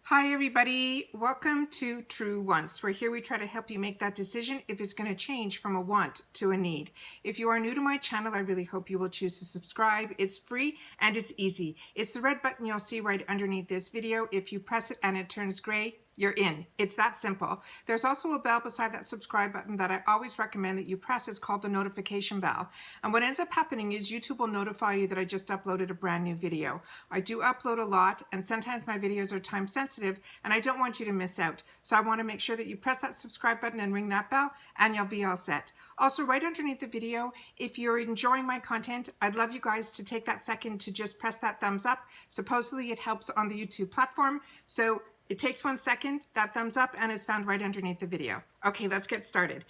Hi everybody, welcome to True Wants, where here we try to help you make that decision if it's going to change from a want to a need. If you are new to my channel, I really hope you will choose to subscribe. It's free and it's easy. It's the red button you'll see right underneath this video. If you press it and it turns gray, you're in. It's that simple. There's also a bell beside that subscribe button that I always recommend that you press. It's called the notification bell. And what ends up happening is YouTube will notify you that I just uploaded a brand new video. I do upload a lot, and sometimes my videos are time sensitive, and I don't want you to miss out. So I want to make sure that you press that subscribe button and ring that bell, and you'll be all set. Also, right underneath the video, if you're enjoying my content, I'd love you guys to take that second to just press that thumbs up. Supposedly it helps on the YouTube platform. So it takes 1 second, that thumbs up, and is found right underneath the video. Okay, let's get started.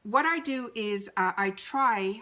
What I do is I try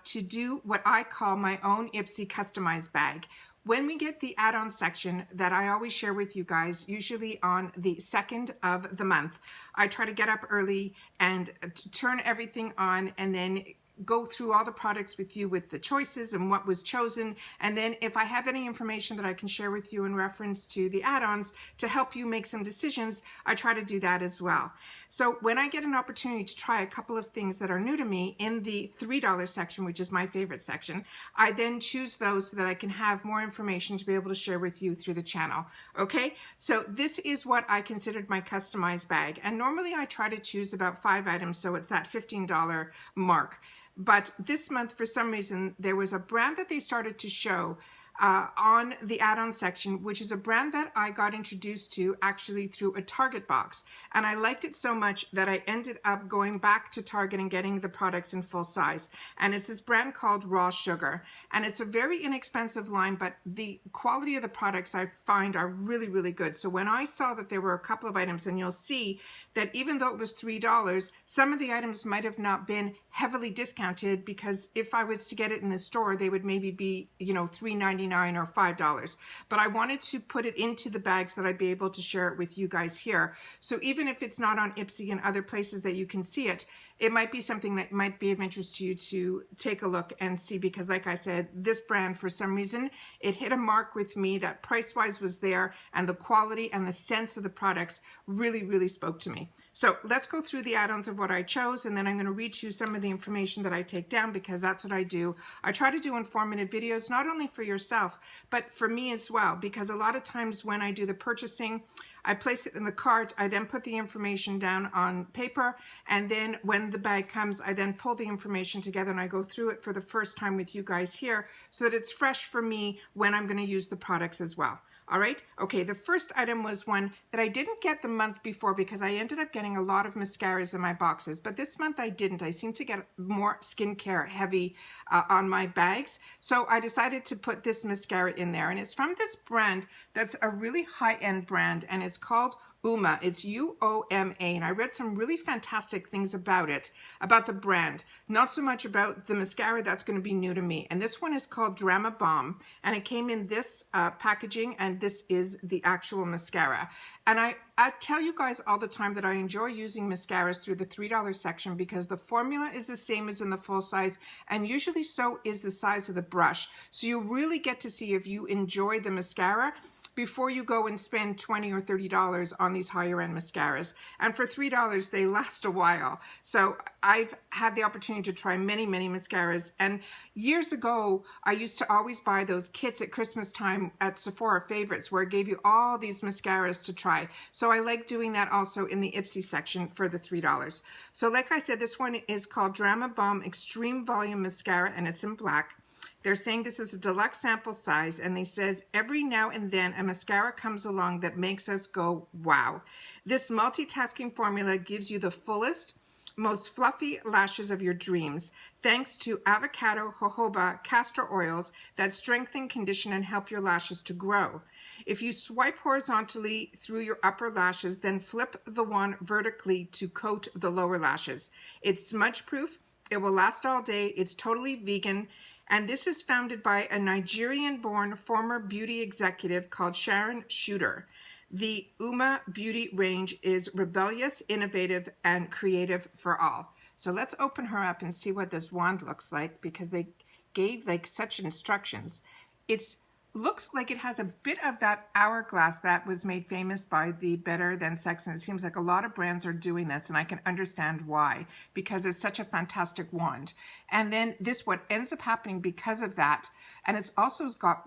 to do what I call my own IPSY Customized Bag. When we get the add-on section that I always share with you guys, usually on the 2nd of the month, I try to get up early and turn everything on and then go through all the products with you with the choices and what was chosen. And then if I have any information that I can share with you in reference to the add-ons to help you make some decisions, I try to do that as well. So when I get an opportunity to try a couple of things that are new to me in the $3 section, which is my favorite section, I then choose those so that I can have more information to be able to share with you through the channel. Okay, so this is what I considered my customized bag. And normally I try to choose about 5 items, so it's that $15 mark. But this month, for some reason, there was a brand that they started to show on the add-on section, which is a brand that I got introduced to actually through a Target box. And I liked it so much that I ended up going back to Target and getting the products in full size. And it's this brand called Raw Sugar. And it's a very inexpensive line, but the quality of the products I find are really, really good. So when I saw that there were a couple of items, and you'll see that even though it was $3, some of the items might have not been heavily discounted, because if I was to get it in the store, they would maybe be, $3.99 or $5. But I wanted to put it into the bag so that I'd be able to share it with you guys here. So even if it's not on IPSY and other places that you can see it, it might be something that might be of interest to you to take a look and see, because like I said, this brand, for some reason, it hit a mark with me that price-wise was there, and the quality and the sense of the products really, really spoke to me. So let's go through the add-ons of what I chose, and then I'm going to read you some of the information that I take down, because that's what I do. I try to do informative videos, not only for yourself, but for me as well, because a lot of times when I do the purchasing, I place it in the cart, I then put the information down on paper, and then when the bag comes, I then pull the information together and I go through it for the first time with you guys here so that it's fresh for me when I'm going to use the products as well. All right. Okay. The first item was one that I didn't get the month before, because I ended up getting a lot of mascaras in my boxes, but this month I didn't. I seem to get more skincare heavy on my bags. So I decided to put this mascara in there, and it's from this brand that's a really high-end brand, and it's called UOMA. It's UOMA, and I read some really fantastic things about it, about the brand. Not so much about the mascara. That's going to be new to me. And this one is called Balm, and it came in this packaging, and this is the actual mascara. And I tell you guys all the time that I enjoy using mascaras through the $3 section, because the formula is the same as in the full size, and usually so is the size of the brush. So you really get to see if you enjoy the mascara before you go and spend $20 or $30 on these higher end mascaras. And for $3, they last a while. So I've had the opportunity to try many, many mascaras. And years ago, I used to always buy those kits at Christmas time at Sephora Favorites, where it gave you all these mascaras to try. So I like doing that also in the IPSY section for the $3. So like I said, this one is called Balm Extreme Volume Mascara, and it's in black. They're saying this is a deluxe sample size, and they says every now and then a mascara comes along that makes us go, wow. This multitasking formula gives you the fullest, most fluffy lashes of your dreams, thanks to avocado, jojoba, castor oils that strengthen, condition, and help your lashes to grow. If you swipe horizontally through your upper lashes, then flip the one vertically to coat the lower lashes. It's smudge proof. It will last all day. It's totally vegan. And this is founded by a Nigerian-born former beauty executive called Sharon Shooter. The UOMA beauty range is rebellious, innovative, and creative for all. So let's open her up and see what this wand looks like, because they gave like such instructions. It's looks like it has a bit of that hourglass that was made famous by the Better Than Section. It seems like a lot of brands are doing this, and I can understand why, because it's such a fantastic wand. And then this, what ends up happening because of that, and it's also got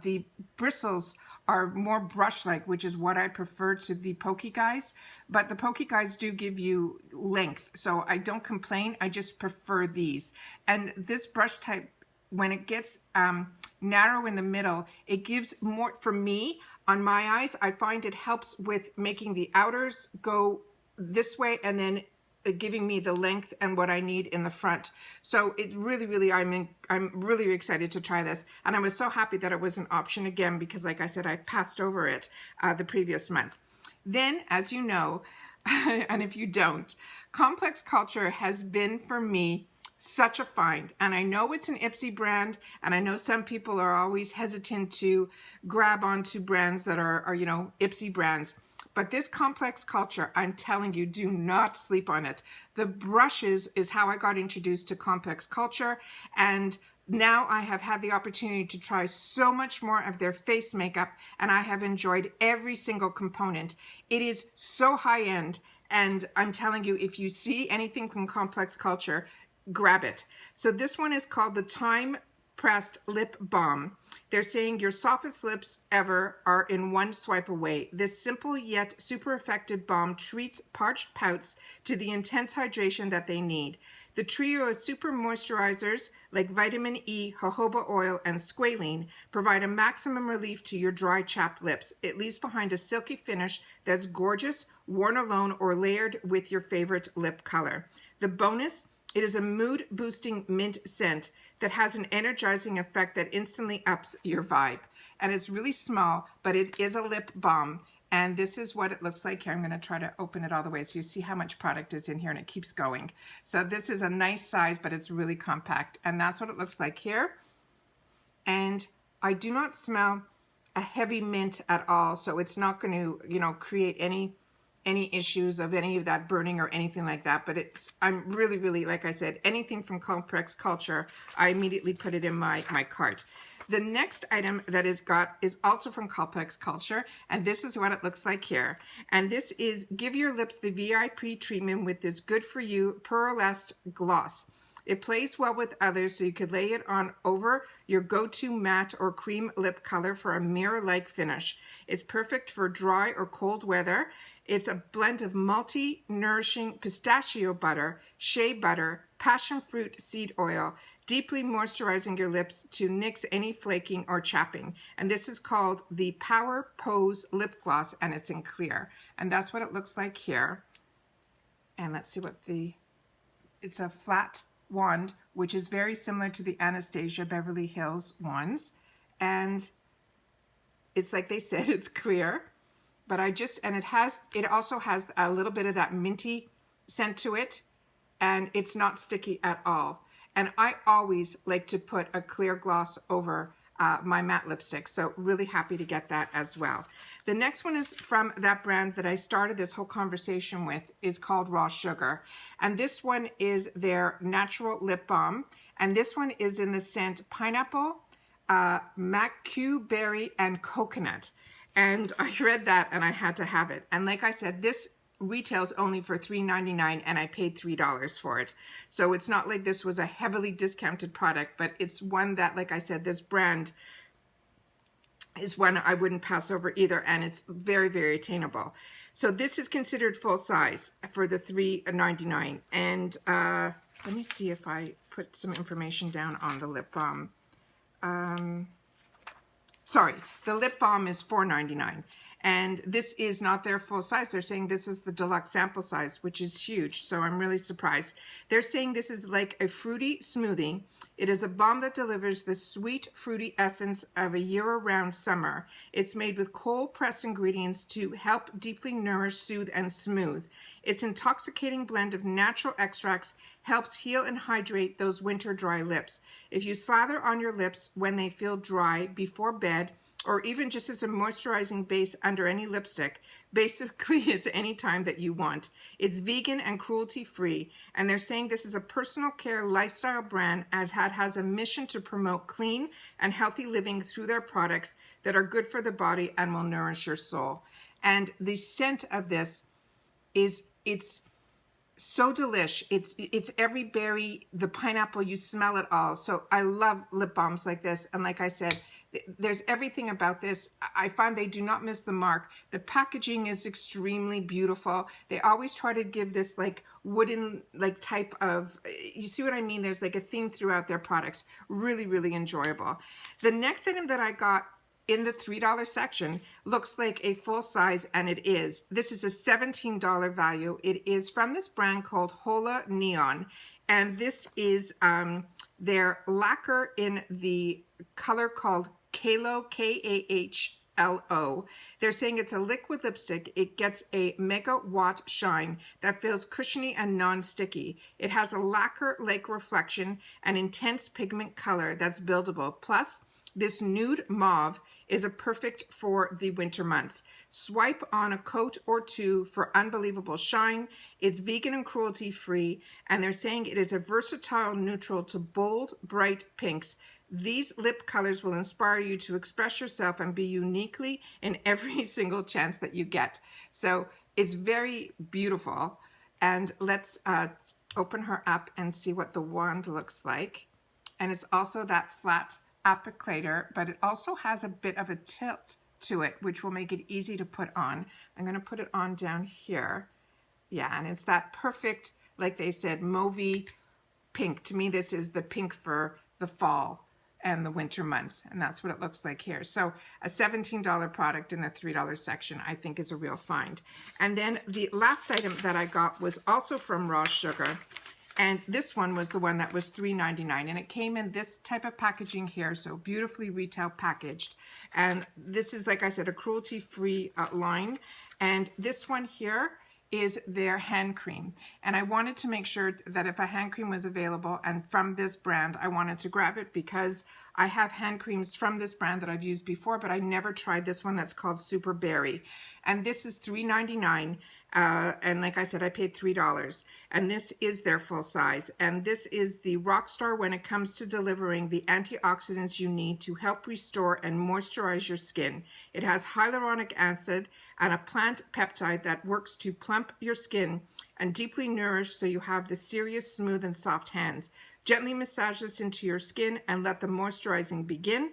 the bristles are more brush-like, which is what I prefer to the pokey guys. But the pokey guys do give you length, so I don't complain. I just prefer these. And this brush type, when it gets narrow in the middle, it gives more, for me, on my eyes, I find it helps with making the outers go this way and then giving me the length and what I need in the front. So it really, I'm really excited to try this. And I was so happy that it was an option again, because like I said, I passed over it the previous month. Then, as you know, and if you don't, Complex Culture has been for me such a find. And I know it's an IPSY brand, and I know some people are always hesitant to grab onto brands that are you know, IPSY brands. But this Complex Culture, I'm telling you, do not sleep on it. The brushes is how I got introduced to Complex Culture, and now I have had the opportunity to try so much more of their face makeup, and I have enjoyed every single component. It is so high-end, and I'm telling you, if you see anything from Complex Culture, grab it. So this one is called the Time Pressed Lip Balm. They're saying your softest lips ever are in one swipe away. This simple yet super effective balm treats parched pouts to the intense hydration that they need. The trio of super moisturizers like vitamin E, jojoba oil, and squalene provide a maximum relief to your dry, chapped lips. It leaves behind a silky finish that's gorgeous, worn alone or layered with your favorite lip color. The bonus, it is a mood-boosting mint scent that has an energizing effect that instantly ups your vibe. And it's really small, but it is a lip balm. And this is what it looks like here. I'm going to try to open it all the way so you see how much product is in here, and it keeps going. So this is a nice size, but it's really compact. And that's what it looks like here. And I do not smell a heavy mint at all. So it's not going to, you know, create any issues of any of that burning or anything like that. But I'm really, like I said, anything from Complex Culture, I immediately put it in my cart. The next item that is also from Complex Culture, and this is what it looks like here. And this is Give Your Lips the VIP treatment with this good for you Pearlescent gloss. It plays well with others, so you could lay it on over your go-to matte or cream lip color for a mirror-like finish. It's perfect for dry or cold weather. It's a blend of multi-nourishing pistachio butter, shea butter, passion fruit seed oil, deeply moisturizing your lips to nix any flaking or chapping. And this is called the Power Pose Lip Gloss, and it's in clear. And that's what it looks like here. And let's see what it's a flat wand, which is very similar to the Anastasia Beverly Hills wands. And it's like they said, it's clear. But it also has a little bit of that minty scent to it, and it's not sticky at all. And I always like to put a clear gloss over my matte lipstick, so really happy to get that as well. The next one is from that brand that I started this whole conversation with, is called Raw Sugar. And this one is their natural lip balm. And this one is in the scent pineapple, Maqui berry, and coconut. And I read that and I had to have it. And like I said, this retails only for $3.99 and I paid $3 for it. So it's not like this was a heavily discounted product, but it's one that, like I said, this brand is one I wouldn't pass over either, and it's very attainable. So this is considered full size for the $3.99. And let me see if I put some information down on the lip balm. Sorry, the lip balm is $4.99. And this is not their full size. They're saying this is the deluxe sample size, which is huge. So I'm really surprised. They're saying this is like a fruity smoothie. It is a balm that delivers the sweet, fruity essence of a year-round summer. It's made with cold-pressed ingredients to help deeply nourish, soothe, and smooth. Its intoxicating blend of natural extracts helps heal and hydrate those winter dry lips. If you slather on your lips when they feel dry before bed, or even just as a moisturizing base under any lipstick. Basically, it's any time that you want. It's vegan and cruelty-free, and they're saying this is a personal care lifestyle brand and has a mission to promote clean and healthy living through their products that are good for the body and will nourish your soul. And the scent of this is, it's so delish. It's every berry, the pineapple, you smell it all. So I love lip balms like this. And like I said, there's everything about this. I find they do not miss the mark. The packaging is extremely beautiful. They always try to give this like wooden like type of, you see what I mean? There's like a theme throughout their products. Really, really enjoyable. The next item that I got in the $3 section looks like a full size, and it is. This is a $17 value. It is from this brand called Hola Neon, and this is their lacquer in the color called Kahlo, Kahlo. They're saying it's a liquid lipstick. It gets a megawatt shine that feels cushiony and non-sticky. It has a lacquer-like reflection and intense pigment color that's buildable. Plus, this nude mauve is a perfect for the winter months. Swipe on a coat or two for unbelievable shine. It's vegan and cruelty free, and they're saying it is a versatile neutral to bold, bright pinks. These lip colors will inspire you to express yourself and be uniquely in every single chance that you get. So it's very beautiful. And let's open her up and see what the wand looks like. And it's also that flat applicator, but it also has a bit of a tilt to it, which will make it easy to put on. I'm going to put it on down here. Yeah, and it's that perfect, like they said, mauvey pink. To me, this is the pink for the fall and the winter months, and that's what it looks like here. So a $17 product in the $3 section, I think, is a real find. And then the last item that I got was also from Raw Sugar. And this one was the one that was $3.99, and it came in this type of packaging here, so beautifully retail packaged. And this is, like I said, a cruelty-free line. And this one here is their hand cream. And I wanted to make sure that if a hand cream was available and from this brand, I wanted to grab it because I have hand creams from this brand that I've used before, but I never tried this one that's called Super Berry. And this is $3.99. And like I said, I paid $3, and this is their full size. And this is the rock star when it comes to delivering the antioxidants you need to help restore and moisturize your skin. It has hyaluronic acid and a plant peptide that works to plump your skin and deeply nourish so you have the serious, smooth, and soft hands. Gently massage this into your skin and let the moisturizing begin.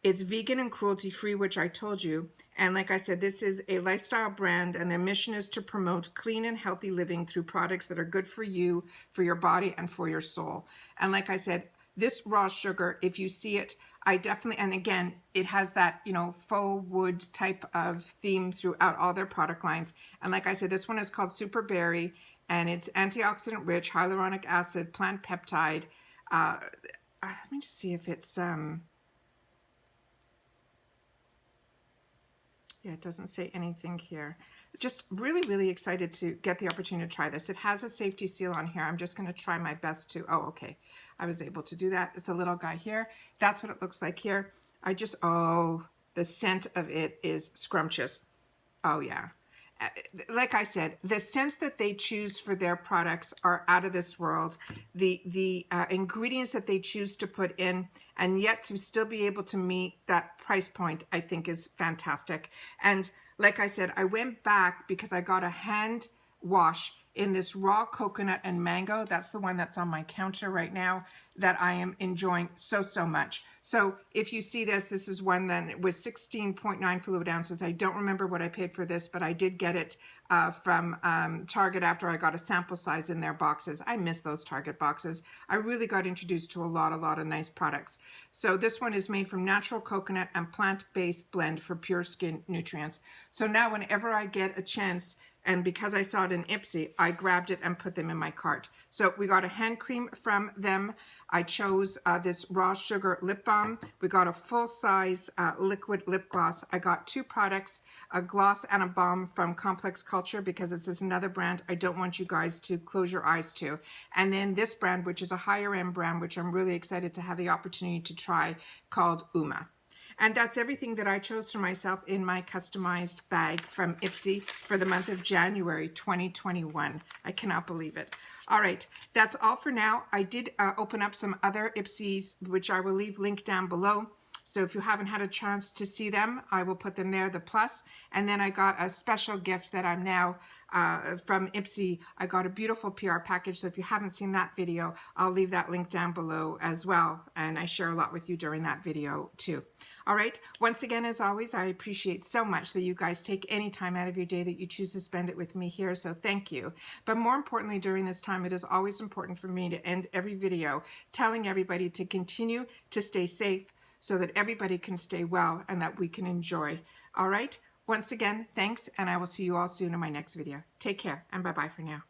It's vegan and cruelty-free, which I told you. And like I said, this is a lifestyle brand, and their mission is to promote clean and healthy living through products that are good for you, for your body, and for your soul. And like I said, this Raw Sugar, if you see it, I definitely, and again, it has that, you know, faux wood type of theme throughout all their product lines. And like I said, this one is called Super Berry, and it's antioxidant rich, hyaluronic acid, plant peptide. Let me just see if it's... Yeah, it doesn't say anything here. Just really, really excited to get the opportunity to try this. It has a safety seal on here. I'm just going to try my best to... Oh, okay. I was able to do that. It's a little guy here. That's what it looks like here. Oh, the scent of it is scrumptious. Oh, yeah. Like I said, the scents that they choose for their products are out of this world. The ingredients that they choose to put in, and yet to still be able to meet that price point, I think is fantastic. And like I said, I went back because I got a hand wash in this raw coconut and mango. That's the one that's on my counter right now that I am enjoying so, so much. So if you see this, this is one that was 16.9 fluid ounces. I don't remember what I paid for this, but I did get it from Target after I got a sample size in their boxes. I miss those Target boxes. I really got introduced to a lot of nice products. So this one is made from natural coconut and plant-based blend for pure skin nutrients. So now whenever I get a chance, and because I saw it in IPSY, I grabbed it and put them in my cart. So we got a hand cream from them. I chose this Raw Sugar lip balm. We got a full-size liquid lip gloss. I got two products, a gloss and a balm from Complex Culture, because this is another brand I don't want you guys to close your eyes to. And then this brand, which is a higher-end brand, which I'm really excited to have the opportunity to try, called UOMA. And that's everything that I chose for myself in my customized bag from IPSY for the month of January 2021. I cannot believe it. All right, that's all for now. I did open up some other IPSYs, which I will leave linked down below. So if you haven't had a chance to see them, I will put them there, the plus. And then I got a special gift that I'm now from IPSY. I got a beautiful PR package. So if you haven't seen that video, I'll leave that link down below as well. And I share a lot with you during that video too. All right. Once again, as always, I appreciate so much that you guys take any time out of your day that you choose to spend it with me here. So thank you. But more importantly, during this time, it is always important for me to end every video telling everybody to continue to stay safe, so that everybody can stay well and that we can enjoy. All right. Once again, thanks, and I will see you all soon in my next video. Take care, and bye-bye for now.